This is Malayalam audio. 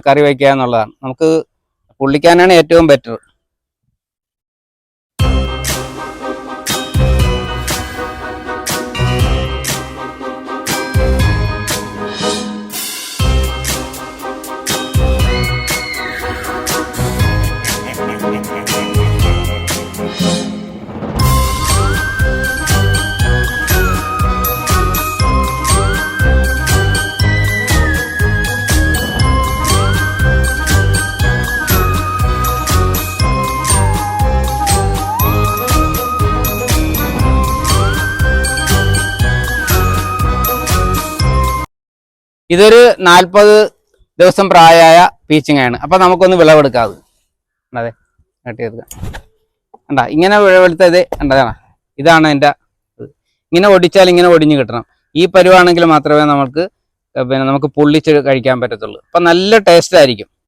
കറി വയ്ക്കുക എന്നുള്ളതാണ്. നമുക്ക് പൊള്ളിക്കാനാണ് ഏറ്റവും ബെറ്റർ. ഇതൊരു 40 ദിവസം പ്രായമായ പീച്ചിങ്ങയാണ്. അപ്പം നമുക്കൊന്ന് വിളവെടുക്കാതെ അതെ കട്ടിയെടുക്കാം. കണ്ടാ ഇങ്ങനെ വിളവെടുത്തത് കണ്ടതാണ്. ഇതാണ് എൻ്റെ ഇങ്ങനെ ഒടിച്ചാൽ ഇങ്ങനെ ഒടിഞ്ഞ് കിട്ടണം. ഈ പരുവാണെങ്കിൽ മാത്രമേ നമുക്ക് പൊള്ളിച്ച് കഴിക്കാൻ പറ്റത്തുള്ളൂ. അപ്പം നല്ല ടേസ്റ്റ് ആയിരിക്കും.